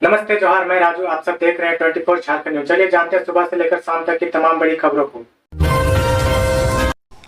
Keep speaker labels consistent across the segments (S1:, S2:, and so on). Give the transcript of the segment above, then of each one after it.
S1: नमस्ते जोहार, मैं राजू। आप सब देख रहे हैं 24 झारखंड न्यूज। चलिए जानते हैं सुबह से लेकर शाम तक की तमाम बड़ी खबरों को।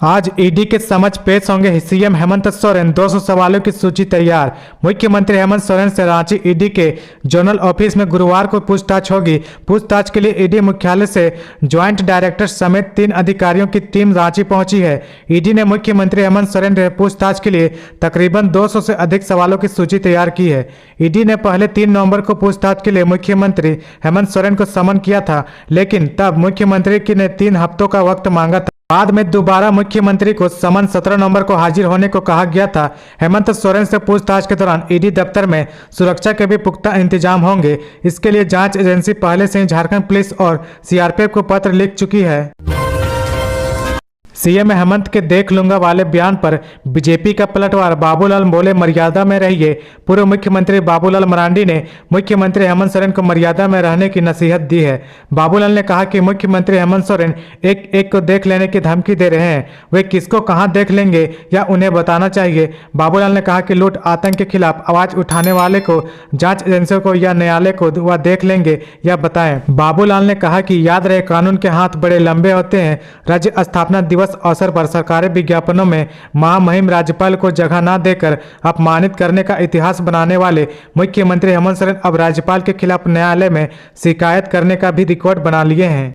S1: आज ईडी के समक्ष पेश होंगे सीएम हेमंत सोरेन। 200 सवालों की सूची तैयार। मुख्यमंत्री हेमंत सोरेन से रांची ईडी के जोनल ऑफिस में गुरुवार को पूछताछ होगी। पूछताछ के लिए ईडी मुख्यालय से ज्वाइंट डायरेक्टर समेत 3 अधिकारियों की टीम रांची पहुंची है। ईडी ने मुख्यमंत्री हेमंत सोरेन से पूछताछ के लिए तकरीबन 200 से अधिक सवालों की सूची तैयार की है। ईडी ने पहले 3 नवंबर को पूछताछ के लिए मुख्यमंत्री हेमंत सोरेन को समन किया था, लेकिन तब मुख्यमंत्री ने 3 हफ्तों का वक्त मांगा था। बाद में दोबारा मुख्यमंत्री को समन 17 नवंबर को हाजिर होने को कहा गया था। हेमंत सोरेन से पूछताछ के दौरान ईडी दफ्तर में सुरक्षा के भी पुख्ता इंतजाम होंगे। इसके लिए जांच एजेंसी पहले से ही झारखंड पुलिस और सीआरपीएफ को पत्र लिख चुकी है। सीएम हेमंत के देख लूंगा वाले बयान पर बीजेपी का पलटवार। बाबूलाल बोले, मर्यादा में रहिए। पूर्व मुख्यमंत्री बाबूलाल मरांडी ने मुख्यमंत्री हेमंत सोरेन को मर्यादा में रहने की नसीहत दी है। बाबूलाल ने कहा कि मुख्यमंत्री हेमंत सोरेन एक एक को देख लेने की धमकी दे रहे हैं। वे किसको कहां देख लेंगे या उन्हें बताना चाहिए। बाबूलाल ने कहा कि लूट आतंक के खिलाफ आवाज उठाने वाले को जांच एजेंसियों को या न्यायालय को वह देख लेंगे या बताएं। बाबूलाल ने कहा कि याद रहे, कानून के हाथ बड़े लंबे होते हैं। राज्य स्थापना दिवस अवसर पर सरकारी विज्ञापनों में महामहिम राज्यपाल को जगह न देकर अपमानित करने का इतिहास बनाने वाले मुख्यमंत्री हेमंत सोरेन अब राज्यपाल के खिलाफ न्यायालय में शिकायत करने का भी रिकॉर्ड बना लिए हैं।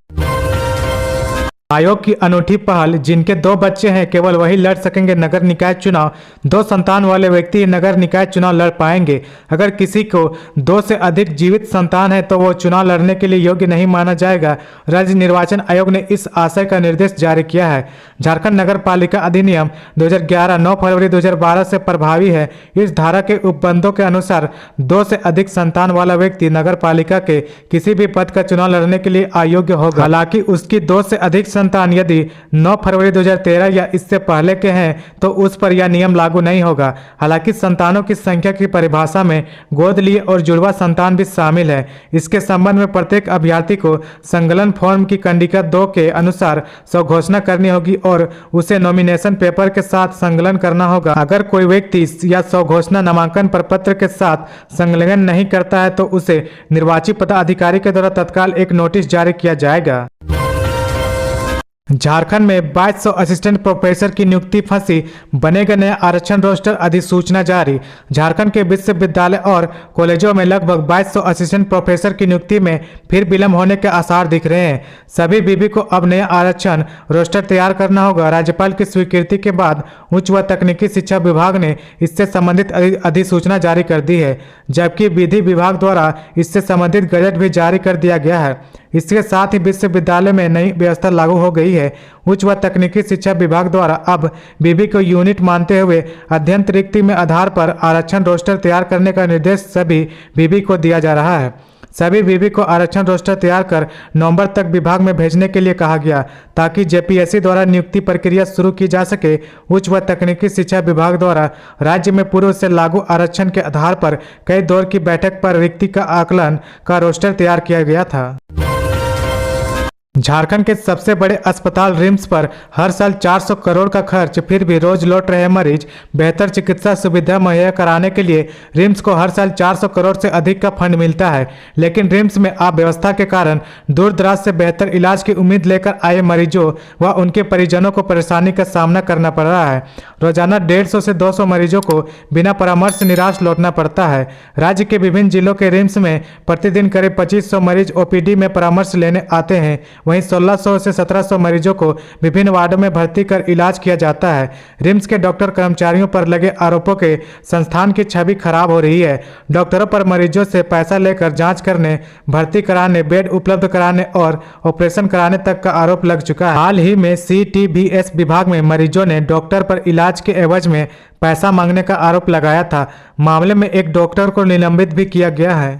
S1: आयोग की अनूठी पहल, जिनके 2 बच्चे हैं केवल वही लड़ सकेंगे नगर निकाय चुनाव। 2 संतान वाले व्यक्ति नगर निकाय चुनाव लड़ पाएंगे। अगर किसी को 2 से अधिक जीवित संतान है तो वो चुनाव लड़ने के लिए योग्य नहीं माना जाएगा। राज्य निर्वाचन आयोग ने इस आशय का निर्देश जारी किया है। झारखंड नगर पालिका अधिनियम 2011 9 फरवरी 2012 से प्रभावी है। इस धारा के उपबंधों के अनुसार 2 से अधिक संतान वाला व्यक्ति नगर पालिका के किसी भी पद का चुनाव लड़ने के लिए अयोग्य होगा। हालांकि उसकी 2 से अधिक संतान यदि 9 फरवरी 2013 या इससे पहले के हैं तो उस पर यह नियम लागू नहीं होगा। हालांकि संतानों की संख्या की परिभाषा में गोद लिए और जुड़वा संतान भी शामिल है। इसके संबंध में प्रत्येक अभ्यर्थी को संकलन फॉर्म की कंडिका 2 के अनुसार स्वघोषणा करनी होगी और उसे नॉमिनेशन पेपर के साथ संकलन करना होगा। अगर कोई व्यक्ति या स्वघोषणा नामांकन प्रपत्र के साथ संलग्न नहीं करता है तो उसे निर्वाची पदाधिकारी के द्वारा तत्काल एक नोटिस जारी किया जाएगा। झारखंड में 2200 असिस्टेंट प्रोफेसर की नियुक्ति फंसी, बनेगा नया आरक्षण रोस्टर, अधिसूचना जारी। झारखंड के विश्वविद्यालय और कॉलेजों में लगभग 2200 असिस्टेंट प्रोफेसर की नियुक्ति में फिर विलंब होने के आसार दिख रहे हैं। सभी बीबी को अब नया आरक्षण रोस्टर तैयार करना होगा। राज्यपाल की स्वीकृति के बाद उच्च व तकनीकी शिक्षा विभाग ने इससे संबंधित अधिसूचना जारी कर दी है, जबकि विधि विभाग द्वारा इससे संबंधित गजट भी जारी कर दिया गया है। इसके साथ ही विश्वविद्यालय में नई व्यवस्था लागू हो गई है। उच्च व तकनीकी शिक्षा विभाग द्वारा अब बीबी को यूनिट मानते हुए अध्ययन रिक्ति में आधार पर आरक्षण रोस्टर तैयार करने का निर्देश सभी बीबी को दिया जा रहा है। सभी बीबी को आरक्षण रोस्टर तैयार कर नवंबर तक विभाग में भेजने के लिए कहा गया, ताकि जेपीएससी द्वारा नियुक्ति प्रक्रिया शुरू की जा सके। उच्च व तकनीकी शिक्षा विभाग द्वारा राज्य में पूर्व से लागू आरक्षण के आधार पर कई दौर की बैठक पर रिक्ति का आकलन का रोस्टर तैयार किया गया था। झारखंड के सबसे बड़े अस्पताल रिम्स पर हर साल 400 करोड़ का खर्च, फिर भी रोज लौट रहे मरीज। बेहतर चिकित्सा सुविधा मुहैया कराने के लिए रिम्स को हर साल 400 करोड़ से अधिक का फंड मिलता है, लेकिन रिम्स में अव्यवस्था के कारण दूर दराज से बेहतर इलाज की उम्मीद लेकर आए मरीजों व उनके परिजनों को परेशानी का सामना करना पड़ रहा है। रोजाना 150 से 200 मरीजों को बिना परामर्श निराश लौटना पड़ता है। राज्य के विभिन्न जिलों के रिम्स में प्रतिदिन करीब 2500 मरीज ओपीडी में परामर्श लेने आते हैं। वहीं 1600 से 1700 मरीजों को विभिन्न वार्डों में भर्ती कर इलाज किया जाता है। रिम्स के डॉक्टर कर्मचारियों पर लगे आरोपों के संस्थान की छवि खराब हो रही है। डॉक्टरों पर मरीजों से पैसा लेकर जांच करने, भर्ती कराने, बेड उपलब्ध कराने और ऑपरेशन कराने तक का आरोप लग चुका है। हाल ही में सीटीबीएस विभाग में मरीजों ने डॉक्टर पर इलाज के एवज में पैसा मांगने का आरोप लगाया था। मामले में एक डॉक्टर को निलंबित भी किया गया है।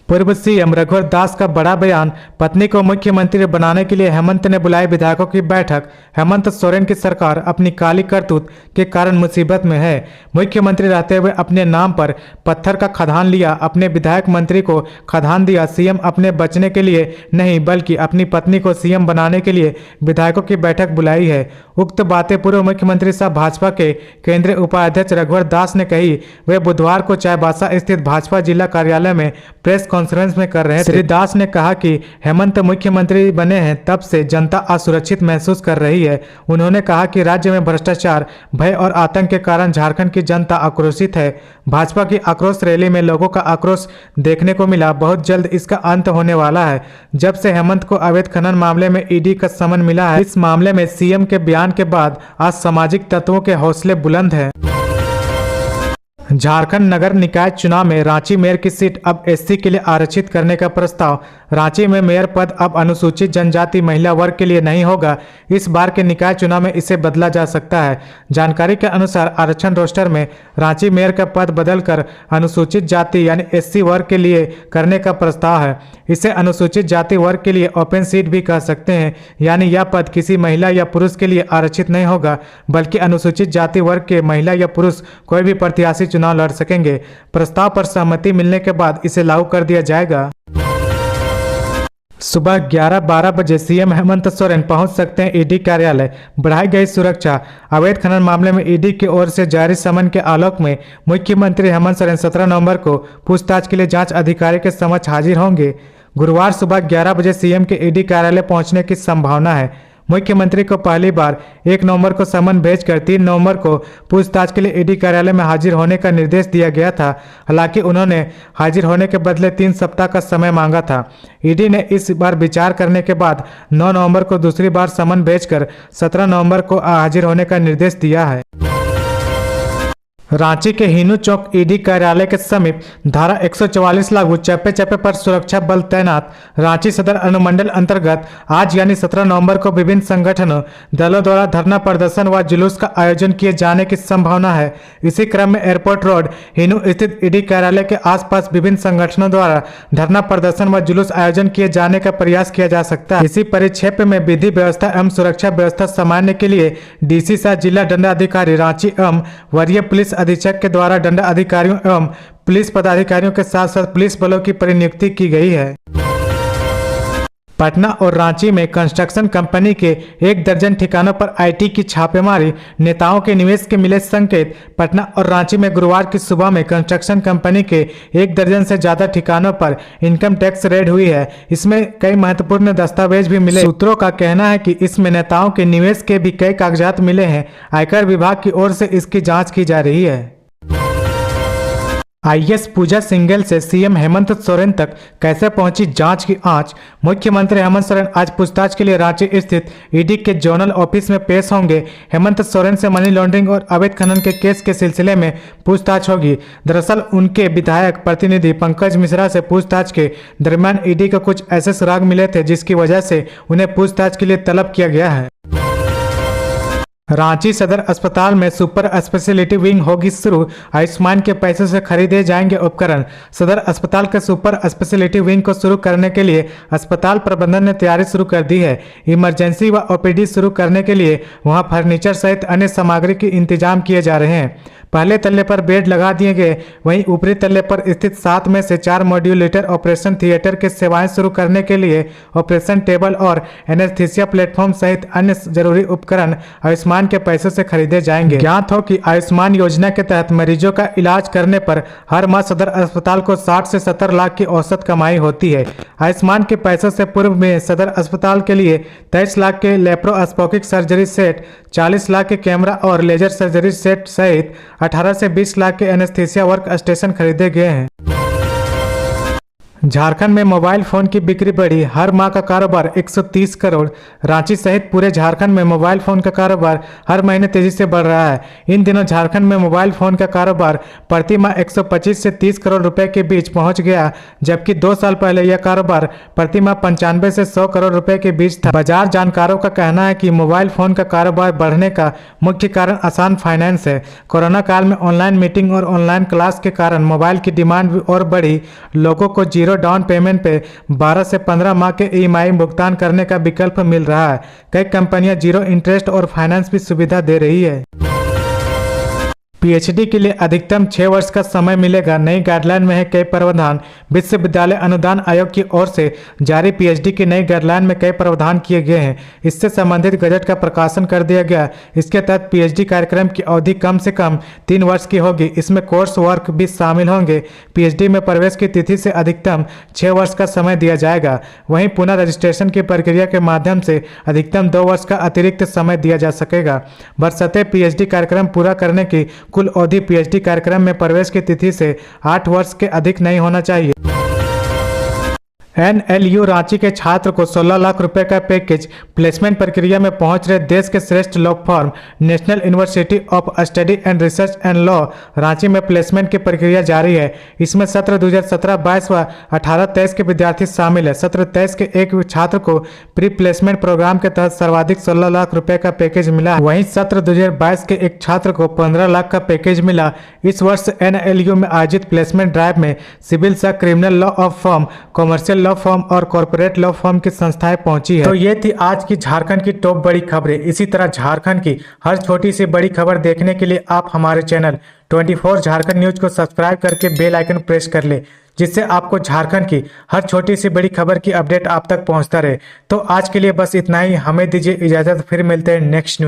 S1: पूर्व सीएम रघुवर दास का बड़ा बयान। पत्नी को मुख्यमंत्री बनाने के लिए हेमंत ने बुलाई विधायकों की बैठक। हेमंत सोरेन की सरकार अपनी काली करतूत के कारण मुसीबत में है। मुख्यमंत्री रहते हुए अपने नाम पर पत्थर का खदान लिया, अपने विधायक मंत्री को खदान दिया। सीएम अपने बचने के लिए नहीं बल्कि अपनी पत्नी को सीएम बनाने के लिए विधायकों की बैठक बुलाई है। उक्त बातें पूर्व मुख्यमंत्री सह भाजपा के केंद्रीय उपाध्यक्ष रघुवर दास ने कही। वे बुधवार को चाईबासा स्थित भाजपा जिला कार्यालय में प्रेस कॉन्फ्रेंस में कर रहे थे। श्री दास ने कहा कि हेमंत मुख्यमंत्री बने हैं तब से जनता असुरक्षित महसूस कर रही है। उन्होंने कहा कि राज्य में भ्रष्टाचार, भय और आतंक के कारण झारखंड की जनता आक्रोशित है। भाजपा की आक्रोश रैली में लोगों का आक्रोश देखने को मिला। बहुत जल्द इसका अंत होने वाला है। जब से हेमंत को अवैध खनन मामले में ईडी का समन मिला है, इस मामले में सीएम के बयान के बाद आज सामाजिक तत्वों के हौसले बुलंद हैं। झारखंड नगर निकाय चुनाव में रांची मेयर की सीट अब एससी के लिए आरक्षित करने का प्रस्ताव। रांची में मेयर पद अब अनुसूचित जनजाति महिला वर्ग के लिए नहीं होगा। इस बार के निकाय चुनाव में इसे बदला जा सकता है। जानकारी के अनुसार आरक्षण रोस्टर में रांची मेयर का पद बदलकर अनुसूचित जाति यानी एससी वर्ग के लिए करने का प्रस्ताव है। इसे अनुसूचित जाति वर्ग के लिए ओपन सीट भी कह सकते हैं, यानी यह पद किसी महिला या पुरुष के लिए आरक्षित नहीं होगा बल्कि अनुसूचित जाति वर्ग के महिला या पुरुष कोई भी प्रत्याशी चुनाव लड़ सकेंगे। प्रस्ताव पर सहमति मिलने के बाद इसे लागू कर दिया जाएगा। सुबह 11-12 बजे सीएम हेमंत सोरेन पहुंच सकते हैं ईडी कार्यालय। बढ़ाई गई सुरक्षा। अवैध खनन मामले में ईडी की ओर से जारी समन के आलोक में मुख्यमंत्री हेमंत सोरेन 17 नवंबर को पूछताछ के लिए जांच अधिकारी के समक्ष हाजिर होंगे। गुरुवार सुबह 11 बजे सीएम के ईडी कार्यालय पहुंचने की संभावना है। मुख्यमंत्री को पहली बार 1 नवंबर को समन भेजकर 3 नवंबर को पूछताछ के लिए ईडी कार्यालय में हाजिर होने का निर्देश दिया गया था। हालांकि उन्होंने हाजिर होने के बदले 3 सप्ताह का समय मांगा था। ईडी ने इस बार विचार करने के बाद 9 नवंबर को दूसरी बार समन भेजकर 17 नवंबर को हाजिर होने का निर्देश दिया है। रांची के हिनू चौक ईडी कार्यालय के समीप धारा 144 लागू, चप्पे चप्पे पर सुरक्षा बल तैनात। रांची सदर अनुमंडल अंतर्गत आज यानी 17 नवंबर को विभिन्न संगठनों दलों द्वारा धरना प्रदर्शन व जुलूस का आयोजन किए जाने की संभावना है। इसी क्रम में एयरपोर्ट रोड हिनू स्थित ईडी कार्यालय के आसपास विभिन्न संगठनों द्वारा धरना प्रदर्शन व जुलूस आयोजन किए जाने का प्रयास किया जा सकता है। इसी परिक्षेत्र में विधि व्यवस्था एवं सुरक्षा व्यवस्था संभालने के लिए डीसी सह जिला दंडाधिकारी रांची एवं वरीय पुलिस अधीक्षक के द्वारा दंड अधिकारियों एवं पुलिस पदाधिकारियों के साथ साथ पुलिस बलों की परिनियुक्ति की गई है। पटना और रांची में कंस्ट्रक्शन कंपनी के 1 दर्जन ठिकानों पर आईटी की छापेमारी। नेताओं के निवेश के मिले संकेत। पटना और रांची में गुरुवार की सुबह में कंस्ट्रक्शन कंपनी के 1 दर्जन से ज्यादा ठिकानों पर इनकम टैक्स रेड हुई है। इसमें कई महत्वपूर्ण दस्तावेज भी मिले। सूत्रों का कहना है कि इसमें नेताओं के निवेश के भी कई कागजात मिले हैं। आयकर विभाग की ओर से इसकी जाँच की जा रही है। आईएएस पूजा सिंघल से सीएम हेमंत सोरेन तक कैसे पहुंची जांच की आंच। मुख्यमंत्री हेमंत सोरेन आज पूछताछ के लिए रांची स्थित ईडी के जोनल ऑफिस में पेश होंगे। हेमंत सोरेन से मनी लॉन्ड्रिंग और अवैध खनन के केस के सिलसिले में पूछताछ होगी। दरअसल उनके विधायक प्रतिनिधि पंकज मिश्रा से पूछताछ के दरमियान ईडी को कुछ ऐसे सुराग मिले थे जिसकी वजह से उन्हें पूछताछ के लिए तलब किया गया है। रांची सदर अस्पताल में सुपर स्पेशलिटी विंग होगी शुरू। आयुष्मान के पैसे से खरीदे जाएंगे उपकरण। सदर अस्पताल के सुपर स्पेशलिटी विंग को शुरू करने के लिए अस्पताल प्रबंधन ने तैयारी शुरू कर दी है। इमरजेंसी व ओपीडी शुरू करने के लिए वहां फर्नीचर सहित अन्य सामग्री के इंतजाम किए जा रहे हैं। पहले तल्ले पर बेड लगा दिए गए, वहीं ऊपरी तल्ले पर स्थित 7 में से 4 मॉड्यूलेटर ऑपरेशन थिएटर के सेवाएं शुरू करने के लिए ऑपरेशन टेबल और एनेस्थीसिया प्लेटफॉर्म सहित अन्य जरूरी उपकरण आयुष्मान के पैसों से खरीदे जाएंगे। ज्ञात हो कि आयुष्मान योजना के तहत मरीजों का इलाज करने पर हर माह सदर अस्पताल को 60 से 70 लाख की औसत कमाई होती है। आयुष्मान के पैसों से पूर्व में सदर अस्पताल के लिए 23 लाख के लेप्रोस्कोपिक सर्जरी सेट, 40 लाख के कैमरा और लेजर सर्जरी सेट सहित 18 से 20 लाख के एनेस्थीसिया वर्क स्टेशन खरीदे गए हैं। झारखंड में मोबाइल फोन की बिक्री बढ़ी। हर माह का कारोबार 130 करोड़। रांची सहित पूरे झारखंड में मोबाइल फोन का कारोबार हर महीने तेजी से बढ़ रहा है। इन दिनों झारखंड में मोबाइल फोन का कारोबार प्रति माह 125 से 30 करोड़ रुपए के बीच पहुंच गया, जबकि 2 साल पहले यह कारोबार प्रति माह 95 से 100 करोड़ रुपए के बीच था। बाजार जानकारों का कहना है कि मोबाइल फोन का कारोबार बढ़ने का मुख्य कारण आसान फाइनेंस है। कोरोना काल में ऑनलाइन मीटिंग और ऑनलाइन क्लास के कारण मोबाइल की डिमांड भी और बढ़ी। लोगों को 0 जीरो डाउन पेमेंट पे 12 से 15 माह के ईएमआई भुगतान करने का विकल्प मिल रहा है। कई कंपनियां जीरो इंटरेस्ट और फाइनेंस की सुविधा दे रही है। पीएचडी के लिए अधिकतम 6 वर्ष का समय मिलेगा। नई गाइडलाइन में है कई प्रावधान। विश्वविद्यालय अनुदान आयोग की ओर से जारी पीएचडी की नई गाइडलाइन में कई प्रावधान किए गए हैं। इससे संबंधित गजट का प्रकाशन कर दिया गया। इसके तहत पीएचडी कार्यक्रम की अवधि कम से कम 3 वर्ष की होगी। इसमें कोर्स वर्क भी शामिल होंगे। पीएचडी में प्रवेश की तिथि से अधिकतम 6 वर्ष का समय दिया जाएगा। वहीं पुनः रजिस्ट्रेशन की प्रक्रिया के माध्यम से अधिकतम 2 वर्ष का अतिरिक्त समय दिया जा सकेगा। बशर्ते पीएचडी कार्यक्रम पूरा करने की कुल अवधि पीएचडी कार्यक्रम में प्रवेश की तिथि से 8 वर्ष के अधिक नहीं होना चाहिए। एनएलयू रांची के छात्र को 16 लाख रुपए का पैकेज। प्लेसमेंट प्रक्रिया में पहुंच रहे देश के श्रेष्ठ law firm national university of study and research and law Ranchi में प्लेसमेंट की प्रक्रिया जारी है। इसमें सत्र 2017-22 व 18-23 के विद्यार्थी शामिल है। सत्र 23 के एक छात्र को प्री प्लेसमेंट प्रोग्राम के तहत सर्वाधिक 16 लाख रुपए का पैकेज मिला। वहीं सत्र 2022 के एक छात्र को 15 लाख का पैकेज मिला। इस वर्ष एनएलयू में आयोजित प्लेसमेंट ड्राइव में सिविल सा criminal law of firm, commercial law firm और कॉर्पोरेट लॉ फर्म की संस्थाएं पहुंची है। तो ये थी आज की झारखंड की टॉप बड़ी खबरें। इसी तरह झारखंड की हर छोटी सी बड़ी खबर देखने के लिए आप हमारे चैनल 24 झारखंड न्यूज को सब्सक्राइब करके बेल आइकन प्रेस कर ले, जिससे आपको झारखंड की हर छोटी सी बड़ी खबर की अपडेट आप तक पहुंचता रहे। तो आज के लिए बस इतना ही। हमें दीजिए इजाजत, फिर मिलते हैं नेक्स्ट न्यूज।